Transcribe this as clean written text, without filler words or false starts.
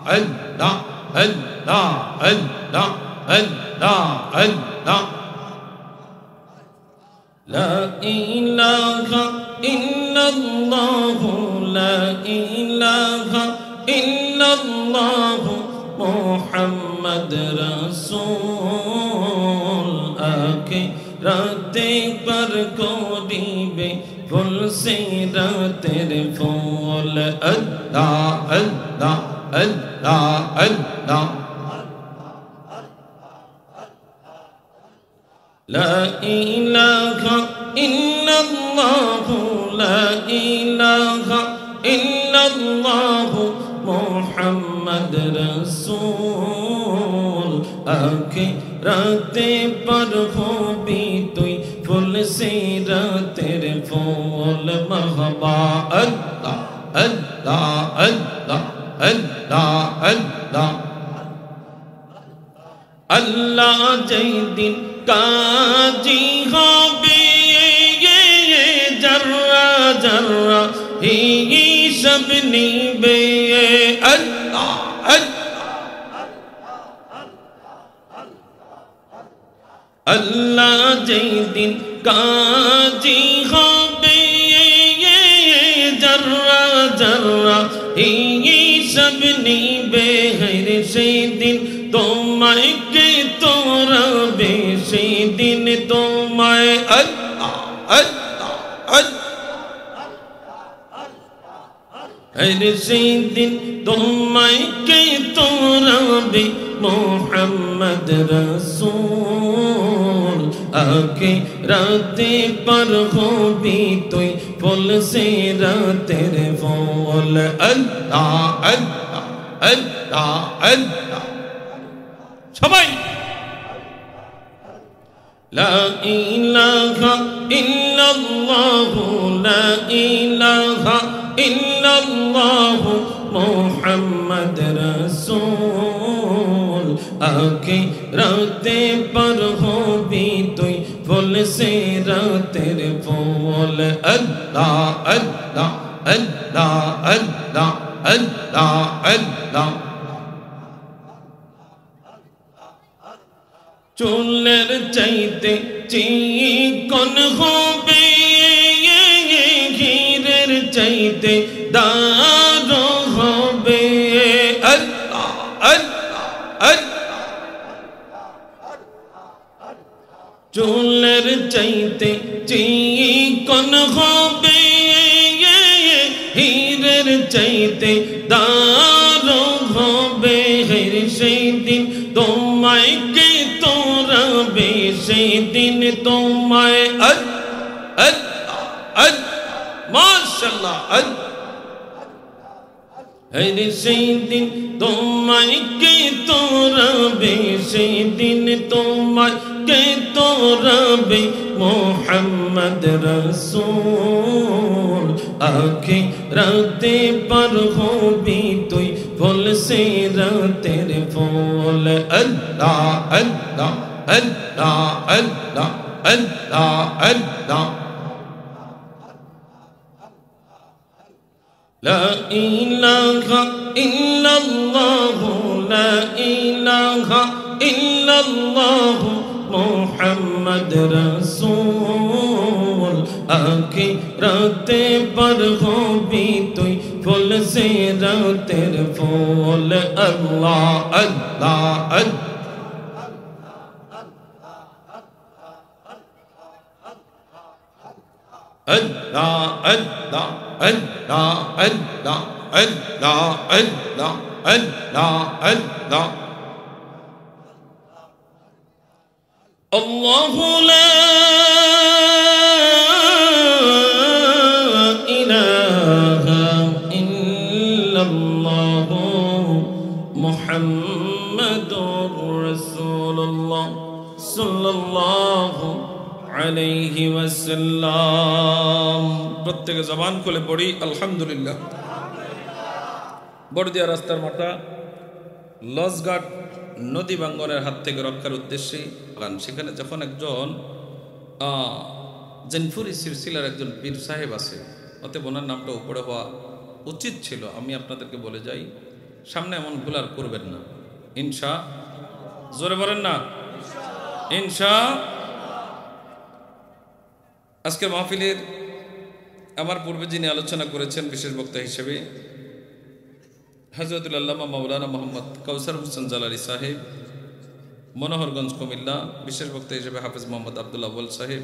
Allah, Allah, Allah, Allah, Allah. La ilaha illallah, la ilaha illallah, Muhammad Rasul. Akhirate par koribe ful sirater ful. Allah, Allah, Allah, Allah. La ilaha illallah, la ilaha illallah, Muhammad Rasul. Akhirate par hobi tui ful sirater ful. Marhaba Allah, Allah, Allah, Allah, Allah. Allah jaydin কাজী হবে জর্রা জর্রা হিসাব নিবে আল্লাহ আল্লাহ যেদিন কাজী হবে জর্রা জর্রা হিসাব নিবে হরে সেদিন তোমায় কে তোরাবে সেদিন তোমায় আল্লাহ আল্লাহ হরে সেদিন তোমায় কে তোরাবে মোহাম্মদ রাসূল। আখিরাতে পার হবি তুই ফুল সিরাতের ফুল। আল্লাহ আল্লাহ আল্লাহ আল্লাহ সবাই লা ইলাহা ইল্লাল্লাহ, লা ইলাহা ইল্লাল্লাহ, মুহাম্মদ রাসূল। আখিরাতে পার হবি তুই ফুল সিরাতের ফুল। আল্লাহ আল্লাহ আল্লাহ আল্লাহ আল্লাহ আল্লাহ। চুলের চাইতে চিকন হবে, হীরের চাইতে দারু হবে। আল্লাহ আল্লাহ আল্লাহ। চুলের চাইতে চিকন হবে, হীরের চাইতে দারু হবে। হর সেদিন তোমায় কে তোরাবে সেদিন তোমায় আল্লাহ আল্লাহ মাশাআল্লাহ। হর সেদিন তোমায় কে তোরাবে সেদিন তোমায় কে তোরাবে মোহাম্মদ রাসূল। আখিরাতে পার হবি তুই ফুল সিরাতের ফুল। আল্লাহ আল্লাহ আল্লাহ আল্লাহ আল্লাহ আল্লাহ। লা ইলাহা ইল্লাল্লাহ, লা ইলাহা ইল্লাল্লাহ, মুহাম্মদ রাসূল। আখিরাতে পার হবি তুই ফুল সিরাতের ফুল। আল্লাহ আল্লাহ আল্লাহ Allah Allah Allah Allah Allah Allah Allah Allah. Allahu la ilaha illallah, Muhammadur Rasulullah sallallahu আলাইহি ওয়াসাল্লাম। প্রত্যেকে জবান খুলে পড়ি আলহামদুলিল্লাহ। বড়দিয়া রাস্তার মাথা লজঘাট নদী ভাঙ্গনের হাত থেকে রক্ষার উদ্দেশ্যে সেখানে যখন একজন জেনপুরি সিলসিলার একজন পীর সাহেব আছে, অতএব ওনার নামটা উপরে হওয়া উচিত ছিল। আমি আপনাদেরকে বলে যাই, সামনে এমন ভুল আর করবেন না ইনশা। জোরে বলেন না ইনশা। আজকের মাহফিলের আমার পূর্বে যিনি আলোচনা করেছেন বিশেষ বক্তা হিসেবে হযরতুল আল্লামা মাওলানা মোহাম্মদ কাউসার হোসেন জালালি সাহেব, মনোহরগঞ্জ কুমিল্লা। বিশেষ বক্তা হিসেবে হাফেজ মোহাম্মদ আব্দুল আউয়াল সাহেব,